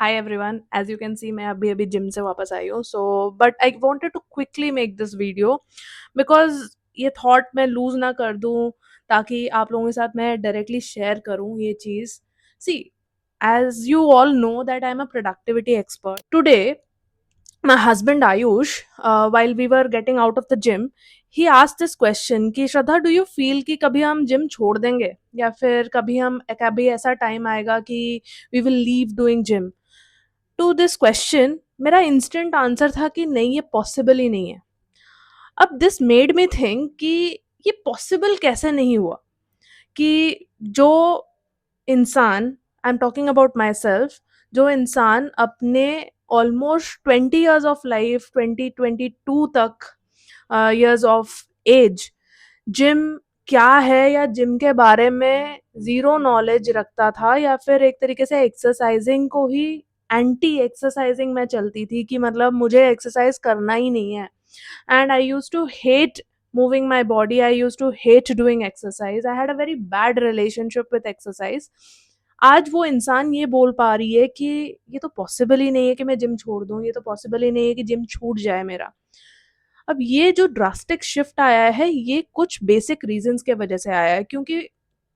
Hi everyone, as you can see मैं अभी gym से वापस आई हूँ। But I wanted to quickly make this video because ये थॉट मैं लूज ना कर दूँ, ताकि आप लोगों के साथ मैं डायरेक्टली शेयर करूँ ये चीज़। See, as you all know that I am a productivity expert today. My husband Ayush, while we were getting out of the gym, he asked this question कि श्रद्धा, डू यू फील कि कभी हम gym छोड़ देंगे या फिर कभी ऐसा टाइम आएगा कि we will leave doing gym. To this question मेरा इंस्टेंट आंसर था कि नहीं, ये पॉसिबल ही नहीं है। अब दिस मेड मी थिंक कि ये पॉसिबल कैसे नहीं हुआ कि जो इंसान, I am talking about my self, जो इंसान अपने ऑलमोस्ट 20 years ऑफ लाइफ, 2022 तक years ऑफ एज जिम क्या है या जिम के बारे में ज़ीरो नॉलेज रखता था, या फिर एक तरीके से एक्सरसाइजिंग को ही एंटी एक्सरसाइजिंग में चलती थी कि मतलब मुझे एक्सरसाइज करना ही नहीं है। And I used to hate moving my body. I used to hate doing exercise. I had a very bad relationship with exercise. आज वो इंसान ये बोल पा रही है कि ये तो पॉसिबल ही नहीं है कि मैं जिम छोड़ दूं, ये तो पॉसिबल ही नहीं है कि जिम छूट जाए मेरा। अब ये जो ड्रास्टिक शिफ्ट आया है, ये कुछ बेसिक रीजंस के वजह से आया है, क्योंकि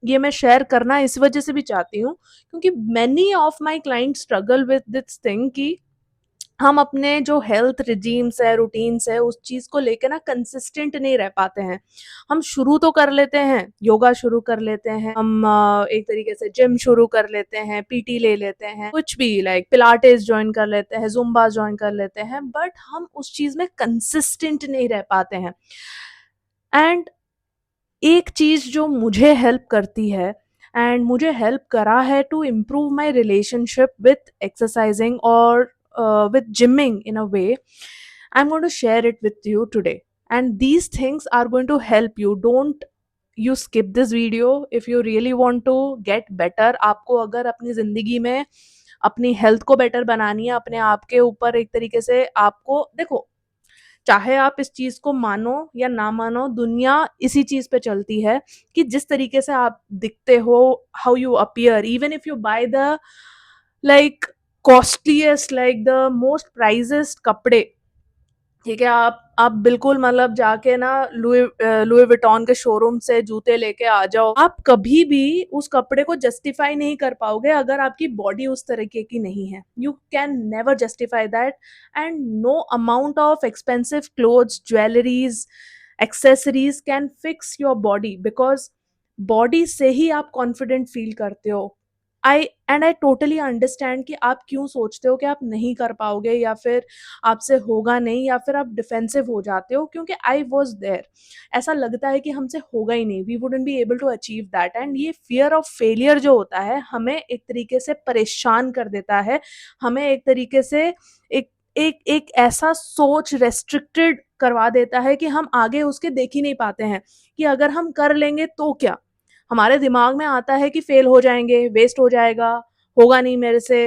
ये मैं शेयर करना इस वजह से भी चाहती हूँ क्योंकि many of my client struggle with this thing कि हम अपने जो हेल्थ रिजीम्स है, रूटीन्स है, उस चीज़ को लेके ना कंसिस्टेंट नहीं रह पाते हैं। हम शुरू तो कर लेते हैं, योगा शुरू कर लेते हैं, हम एक तरीके से जिम शुरू कर लेते हैं, पीटी ले लेते हैं, कुछ भी लाइक पिलाटेस जॉइन कर लेते हैं, ज़ुम्बा जॉइन कर लेते हैं, बट हम उस चीज़ में कंसिस्टेंट नहीं रह पाते हैं। एंड एक चीज़ जो मुझे हेल्प करती है एंड मुझे हेल्प करा है to improve my relationship with exercising और with gymming in a way, I'm going to share it with you today, and these things are going to help you. Don't you skip this video if you really want to get better. आपको अगर अपनी ज़िंदगी में अपनी health को better बनानी है, अपने आप के ऊपर एक तरीके से आपको देखो, चाहे आप इस चीज़ को मानो या ना मानो, दुनिया इसी चीज़ पे चलती है कि जिस तरीके से आप दिखते हो, how you appear, even if you buy the like costliest, like the most priciest कपड़े, ठीक है, आप बिल्कुल मतलब जाके ना लुई विटॉन के शोरूम से जूते लेके आ जाओ, आप कभी भी उस कपड़े को जस्टिफाई नहीं कर पाओगे अगर आपकी बॉडी उस तरीके की नहीं है। You can never justify that, and no amount of expensive clothes, jewelleries, accessories can fix your body, because body से ही आप कॉन्फिडेंट फील करते हो। आई टोटली अंडरस्टैंड कि आप क्यों सोचते हो कि आप नहीं कर पाओगे या फिर आपसे होगा नहीं, या फिर आप डिफेंसिव हो जाते हो, क्योंकि आई वॉज देयर। ऐसा लगता है कि हमसे होगा ही नहीं, we wouldn't be able to achieve that, and ये फियर ऑफ फेलियर जो होता है हमें एक तरीके से परेशान कर देता है। हमें एक तरीके से एक एक एक ऐसा सोच रेस्ट्रिक्टेड करवा देता है कि हम आगे उसके देख ही नहीं पाते हैं कि अगर हम कर लेंगे तो क्या। हमारे दिमाग में आता है कि फेल हो जाएंगे, वेस्ट हो जाएगा, होगा नहीं मेरे से।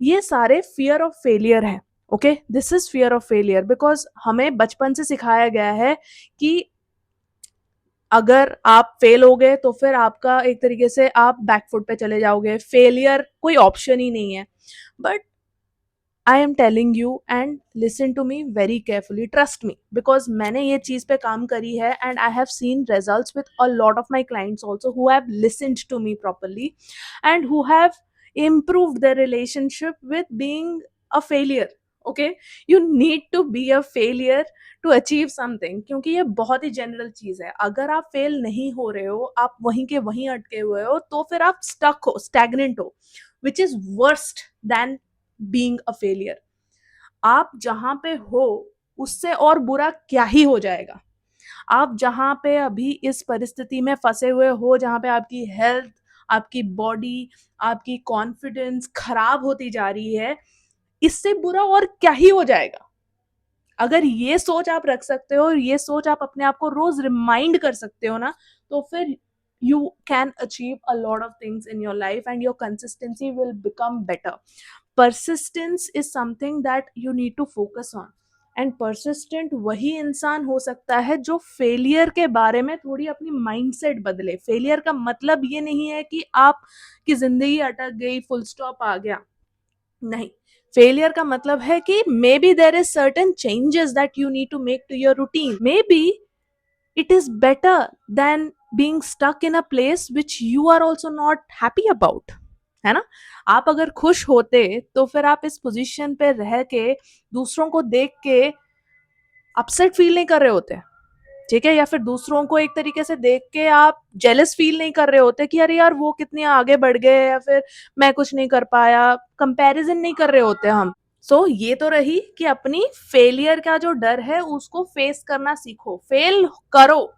ये सारे फियर ऑफ फेलियर है। Okay, this is fear of failure because हमें बचपन से सिखाया गया है कि अगर आप फेल हो गए तो फिर आपका एक तरीके से आप बैकफुट पे चले जाओगे, फेलियर कोई ऑप्शन ही नहीं है। But I am telling you, and listen to me very carefully, trust me, because मैंने ये चीज़ पे काम करी है and I have seen results with a lot of my clients also who have listened to me properly and who have improved their relationship with being a failure. Okay, you need to be a failure to achieve something, क्योंकि ये बहुत ही general चीज़ है। अगर आप fail नहीं हो रहे हो, आप वहीं के वहीं अटके हुए हो, तो फिर आप स्टक हो, स्टैग्नेंट हो, which is worse than being a failure. आप जहां पे हो उससे और बुरा क्या ही हो जाएगा। आप जहां पे अभी इस परिस्थिति में फंसे हुए हो, जहां पे आपकी हेल्थ, आपकी बॉडी, आपकी कॉन्फिडेंस खराब होती जा रही है, इससे बुरा और क्या ही हो जाएगा। अगर ये सोच आप रख सकते हो और ये सोच आप अपने आप को रोज रिमाइंड कर सकते हो ना, तो फिर you can achieve a lot of things in your life and your consistency will become better. Persistence is something that you need to focus on, and persistent वही इंसान हो सकता है जो फेलियर के बारे में थोड़ी अपनी माइंडसेट बदले। फेलियर का मतलब ये नहीं है कि आपकी जिंदगी अटक गई, फुल स्टॉप आ गया। नहीं, फेलियर का मतलब है कि maybe there is certain changes that you need to make to your routine, maybe it is better than being stuck in a place which you are also not happy about, है ना? आप अगर खुश होते तो फिर आप इस पोजीशन पे रह के दूसरों को देख के अपसेट फील नहीं कर रहे होते, ठीक है? या फिर दूसरों को एक तरीके से देख के आप जेलस फील नहीं कर रहे होते कि अरे यार वो कितने आगे बढ़ गए या फिर मैं कुछ नहीं कर पाया, कंपैरिजन नहीं कर रहे होते हम। ये तो रही कि अपनी फेलियर का जो डर है उसको फेस करना सीखो, फेल करो।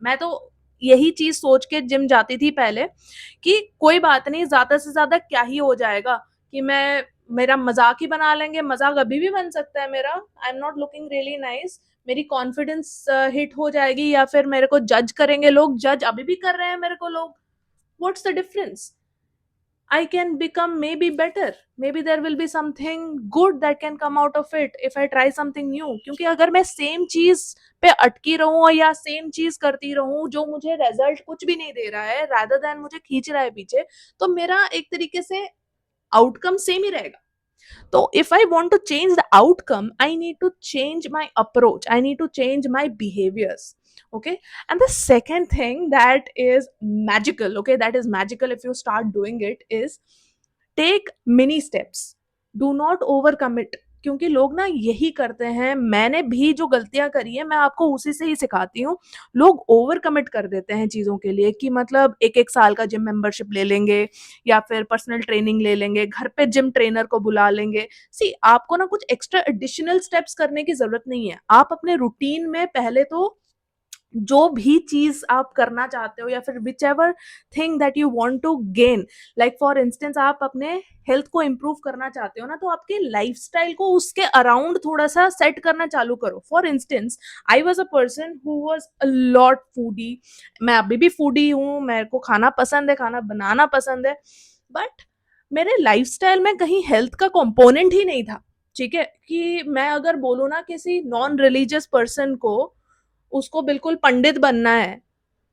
मैं तो यही चीज सोच के जिम जाती थी पहले कि कोई बात नहीं, ज्यादा से ज्यादा क्या ही हो जाएगा कि मैं मेरा मजाक ही बना लेंगे, मजाक अभी भी बन सकता है मेरा, I am not looking really nice, मेरी कॉन्फिडेंस हिट हो जाएगी या फिर मेरे को जज करेंगे लोग, जज अभी भी कर रहे हैं मेरे को लोग, what's the difference? I can become maybe better. Maybe there will be something good that can come out of it if I try something new. क्योंकि अगर मैं सेम चीज पे अटकी रहूं या सेम चीज करती रहूं जो मुझे रिजल्ट कुछ भी नहीं दे रहा है, rather than मुझे खींच रहा है पीछे, तो मेरा एक तरीके से आउटकम सेम ही रहेगा। So if I want to change the outcome, I need to change my approach. I need to change my behaviors. Okay. And the second thing that is magical, okay, that is magical if you start doing it, is take mini steps. Do not overcommit. क्योंकि लोग ना यही करते हैं, मैंने भी जो गलतियां करी है मैं आपको उसी से ही सिखाती हूँ। लोग ओवर कमिट कर देते हैं चीजों के लिए कि मतलब एक एक साल का जिम मेंबरशिप ले लेंगे या फिर पर्सनल ट्रेनिंग ले लेंगे, घर पे जिम ट्रेनर को बुला लेंगे। सी आपको ना कुछ एक्स्ट्रा एडिशनल स्टेप्स करने की जरूरत नहीं है। आप अपने रूटीन में पहले तो जो भी चीज आप करना चाहते हो या फिर whichever thing that you want to gain, like for instance आप अपने हेल्थ को इम्प्रूव करना चाहते हो ना, तो आपके लाइफस्टाइल को उसके अराउंड थोड़ा सा सेट करना चालू करो। For instance I was a person who was a lot foodie, मैं अभी भी फूडी हूँ, मेरे को खाना पसंद है, खाना बनाना पसंद है, बट मेरे लाइफस्टाइल में कहीं हेल्थ का कंपोनेंट ही नहीं था। ठीक है, कि मैं अगर बोलूँ ना किसी नॉन रिलीजियस पर्सन को उसको बिल्कुल पंडित बनना है,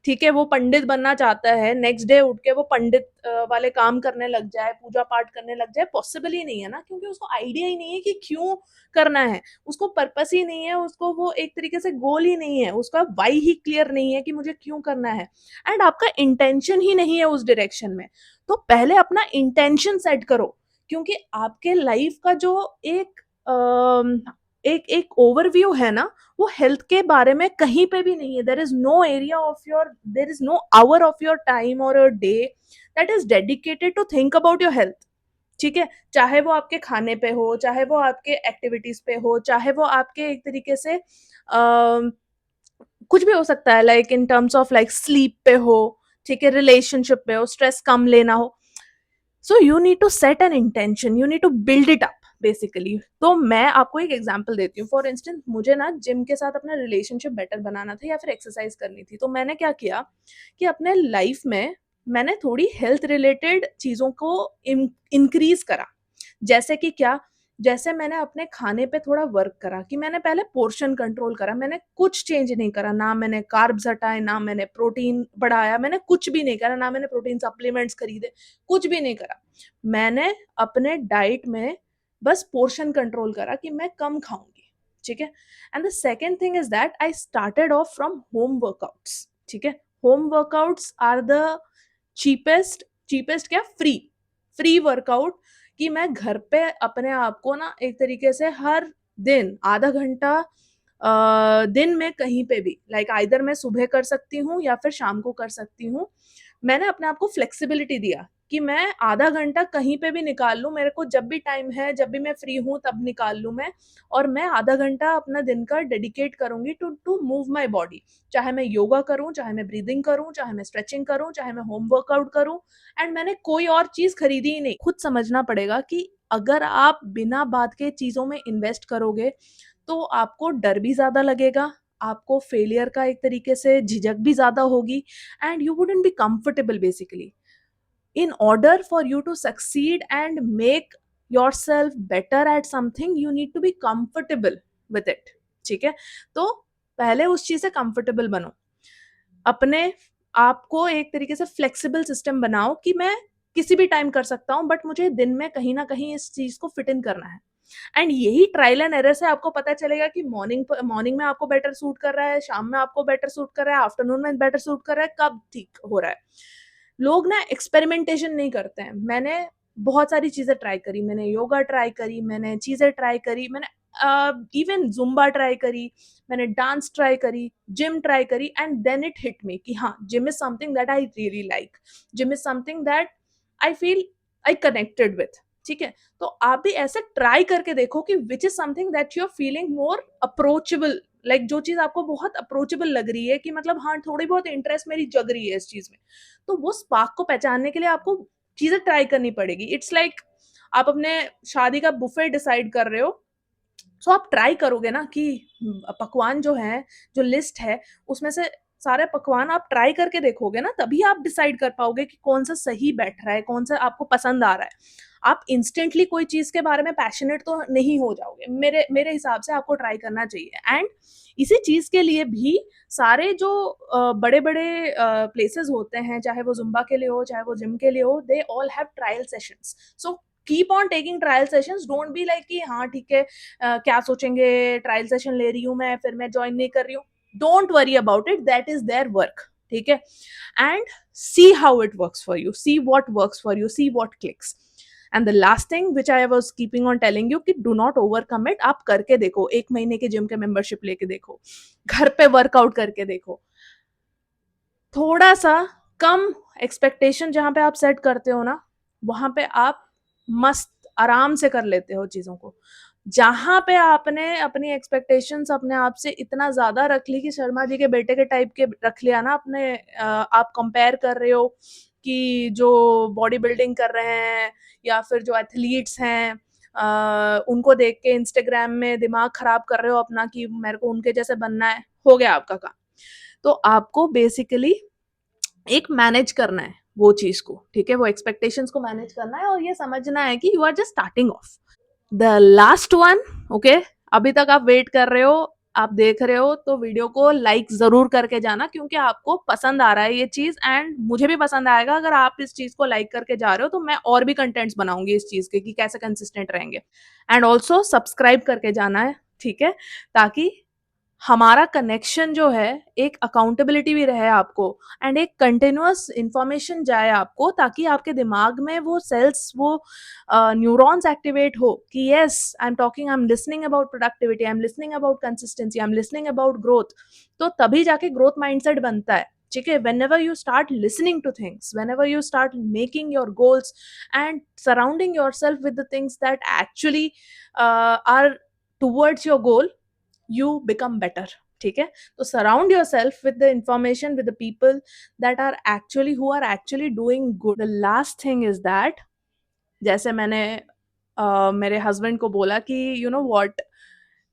ठीक है, वो पंडित बनना चाहता है, नेक्स्ट डे उठ के वो पंडित वाले काम करने लग जाए, पूजा पाठ करने लग जाए, पॉसिबल ही नहीं है ना, क्योंकि उसको आइडिया ही नहीं है कि क्यों करना है, उसको पर्पस ही नहीं है, उसको वो एक तरीके से गोल ही नहीं है, उसका वाई ही क्लियर नहीं है कि मुझे क्यों करना है, एंड आपका इंटेंशन ही नहीं है उस डायरेक्शन में। तो पहले अपना इंटेंशन सेट करो, क्योंकि आपके लाइफ का जो एक एक ओवरव्यू है ना, वो हेल्थ के बारे में कहीं पे भी नहीं है। There is no area of your, there is no hour of your time और your day that is dedicated to think about your health. ठीक है, चाहे वो आपके खाने पे हो, चाहे वो आपके एक्टिविटीज पे हो, चाहे वो आपके एक तरीके से कुछ भी हो सकता है, like in terms of like sleep पे हो, ठीक है, रिलेशनशिप पे हो, स्ट्रेस कम लेना हो। So you need to set an intention, you need to build it up basically. तो मैं आपको एक एग्जांपल देती हूँ। फॉर इंस्टेंस मुझे ना जिम के साथ अपना रिलेशनशिप बेटर बनाना था या फिर एक्सरसाइज करनी थी, तो मैंने क्या किया कि अपने लाइफ में मैंने थोड़ी हेल्थ रिलेटेड चीज़ों को इंक्रीज करा। जैसे कि क्या, जैसे मैंने अपने खाने पे थोड़ा वर्क करा कि मैंने पहले पोर्शन कंट्रोल करा, मैंने कुछ चेंज नहीं करा, ना मैंने कार्ब्स हटाए, ना मैंने प्रोटीन बढ़ाया, मैंने कुछ भी नहीं करा, ना मैंने प्रोटीन सप्लीमेंट्स खरीदे, कुछ भी नहीं करा। मैंने अपने डाइट में बस पोर्शन कंट्रोल करा कि मैं कम खाऊंगी। ठीक है, and the second thing is that I started off from home workouts. ठीक है, home workouts are the cheapest, cheapest क्या, फ्री, फ्री वर्कआउट, कि मैं घर पे अपने आप को ना एक तरीके से हर दिन आधा घंटा दिन में कहीं पे भी, लाइक आइदर मैं सुबह कर सकती हूँ या फिर शाम को कर सकती हूँ। मैंने अपने आप को फ्लेक्सिबिलिटी दिया कि मैं आधा घंटा कहीं पे भी निकाल लूँ, मेरे को जब भी टाइम है, जब भी मैं फ्री हूँ तब निकाल लूँ मैं, और मैं आधा घंटा अपना दिन का डेडिकेट करूंगी to to move my body. चाहे मैं योगा करूँ, चाहे मैं ब्रीदिंग करूँ, चाहे मैं स्ट्रेचिंग करूँ, चाहे मैं होम वर्कआउट करूँ, एंड मैंने कोई और चीज खरीदी ही नहीं। खुद समझना पड़ेगा कि अगर आप बिना बात के चीजों में इन्वेस्ट करोगे तो आपको डर भी ज्यादा लगेगा, आपको फेलियर का एक तरीके से झिझक भी ज्यादा होगी, and you wouldn't be comfortable basically. in order for you to succeed and make yourself better at something, you need to be comfortable with it। ठीक है, तो पहले उस चीज से कंफर्टेबल बनो, अपने आप को एक तरीके से फ्लेक्सिबल सिस्टम बनाओ कि मैं किसी भी टाइम कर सकता हूँ, बट मुझे दिन में कहीं न कहीं इस चीज़ को फिट इन करना है। एंड यही ट्रायल एंड एरर से आपको पता चलेगा कि मॉर्निंग में आपको बेटर सूट कर रहा है, शाम में आपको बेटर सूट कर रहा है, आफ्टरनून में बेटर सूट कर रहा है, कब ठीक हो रहा है। लोग ना एक्सपेरिमेंटेशन नहीं करते हैं। मैंने बहुत सारी चीज़ें ट्राई करी, मैंने योगा ट्राई करी, मैंने चीज़ें ट्राई करी, मैंने इवन ज़ुम्बा ट्राई करी, मैंने डांस ट्राई करी, जिम ट्राई करी, and then it hit me कि हाँ, gym is something that I really like. Gym is something that I feel I connected with, ठीक है? तो आप भी ऐसे ट्राई करके देखो कि which is something that you are feeling more approachable, like जो चीज़ आपको बहुत अप्रोचेबल लग रही है कि मतलब हाँ, थोड़ी बहुत इंटरेस्ट मेरी जग रही है इस चीज़ में। तो वो स्पार्क को पहचानने के लिए आपको चीज़ें ट्राई करनी पड़ेगी। इट्स लाइक आप अपने शादी का बुफे डिसाइड कर रहे हो, सो आप ट्राई करोगे ना कि पकवान जो हैं, जो लिस्ट है, उसमें से सारे पकवान आप ट्राई करके देखोगे ना, तभी आप डिसाइड कर पाओगे कि कौन-सा सही बैठ रहा है, कौन-सा आपको पसंद आ रहा है। आप इंस्टेंटली कोई चीज़ के बारे में पैशनेट तो नहीं हो जाओगे। मेरे मेरे हिसाब से आपको ट्राई करना चाहिए। एंड इसी चीज़ के लिए भी सारे जो बड़े-बड़े प्लेसेस होते हैं, चाहे वो ज़ुम्बा के लिए हो, चाहे वो जिम के लिए हो, they all have trial sessions. So keep on taking trial sessions, don't be like कि हाँ, ठीक है, क्या सोचेंगे, ट्रायल सेशन ले रही हूँ मैं, फिर मैं जॉइन नहीं कर रही हूँ। Don't worry about it, that is their work, ठीक है? And see how it works for you, see what works for you, see what clicks. And the last thing which I was keeping on telling you कि do not overcome it. आप करके देखो, 1 महीने के gym के membership लेके देखो, घर पे वर्कआउट करके देखो, थोड़ा सा कम एक्सपेक्टेशन जहां पे आप सेट करते हो ना, वहां पे आप मस्त आराम से कर लेते हो चीजों को। जहां पे आपने अपनी एक्सपेक्टेशंस अपने आप से इतना ज्यादा रख ली कि शर्मा जी के बेटे के टाइप के रख लिया ना अपने, आप कंपेयर कर रहे हो कि जो बॉडी बिल्डिंग कर रहे हैं या फिर जो एथलीट्स हैं, उनको देख के इंस्टाग्राम में दिमाग खराब कर रहे हो अपना कि मेरे को उनके जैसे बनना है, हो गया आपका काम। तो आपको बेसिकली एक मैनेज करना है वो चीज को, ठीक है? वो एक्सपेक्टेशंस को मैनेज करना है और ये समझना है कि you are just starting off. The last one, okay, अभी तक आप वेट कर रहे हो, आप देख रहे हो, तो वीडियो को लाइक जरूर करके जाना, क्योंकि आपको पसंद आ रहा है ये चीज, एंड मुझे भी पसंद आएगा अगर आप इस चीज को लाइक करके जा रहे हो, तो मैं और भी कंटेंट्स बनाऊंगी इस चीज के कि कैसे कंसिस्टेंट रहेंगे। एंड ऑल्सो सब्सक्राइब करके जाना है, ठीक है? ताकि हमारा कनेक्शन जो है, एक अकाउंटेबिलिटी भी रहे आपको, एंड एक कंटिन्यूअस इंफॉर्मेशन जाए आपको, ताकि आपके दिमाग में वो सेल्स, वो न्यूरॉन्स एक्टिवेट हो कि yes, I am talking, I am listening about productivity, I am listening about consistency, I am listening about growth. तो तभी जाके ग्रोथ माइंडसेट बनता है, ठीक है? whenever you start listening to things, whenever you start making your goals and surrounding yourself with the things that actually are towards your goal, you become better, ठीक है? तो surround yourself with the information, with the people that are actually, who are actually doing good. The last thing is that, जैसे मैंने मेरे husband को बोला कि you know what,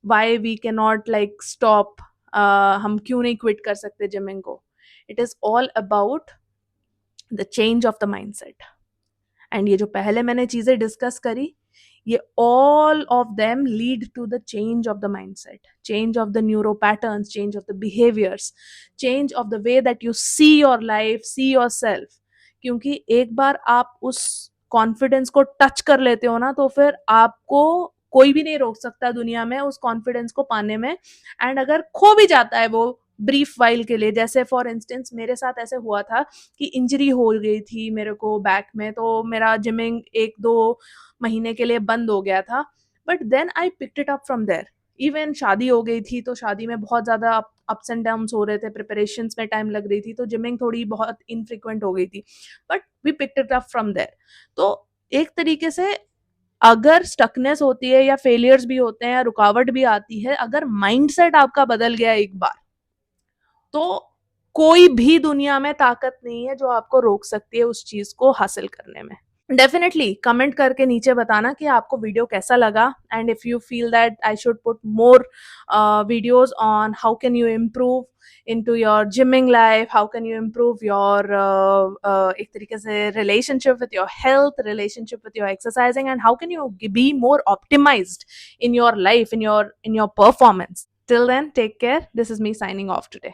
why we can not like stop, हम क्यों नहीं quit कर सकते जिमिंग को? It is all about the change of the mindset. And ये जो पहले मैंने चीजें डिस्कस करी, ये all of them lead to the change of the mindset, change of the neuro patterns, change of the behaviours, change of the way that you see your life, see yourself. क्योंकि एक बार आप उस confidence को touch कर लेते हो ना, तो फिर आपको कोई भी नहीं रोक सकता दुनिया में उस कॉन्फिडेंस को पाने में। एंड अगर खो भी जाता है वो ब्रीफ वाइल के लिए, जैसे फॉर इंस्टेंस मेरे साथ ऐसे हुआ था कि इंजरी हो गई थी मेरे को बैक में, तो मेरा जिमिंग 1-2 महीने के लिए बंद हो गया था, but then I picked it up from there. Even शादी हो गई थी, तो शादी में बहुत ज़्यादा अप्स एंड डाउन्स हो रहे थे, प्रिपरेशंस में टाइम लग रही थी, तो जिमिंग थोड़ी बहुत इनफ्रिक्वेंट हो गई थी, but we picked it up from there. तो एक तरीके से अगर स्टकनेस होती है या फेलियर्स भी होते हैं या रुकावट भी आती है, अगर माइंडसेट आपका बदल गया एक बार, तो कोई भी दुनिया में ताकत नहीं है जो आपको रोक सकती है उस चीज को हासिल करने में। डेफिनेटली कमेंट करके नीचे बताना कि आपको वीडियो कैसा लगा, and if you feel that I should put more videos on how can you improve into your gymming life, how can you improve your एक तरीके से relationship with your health, relationship with your exercising, and how can you be more optimized in your life, in your performance. Till then, take care. This is me signing off today.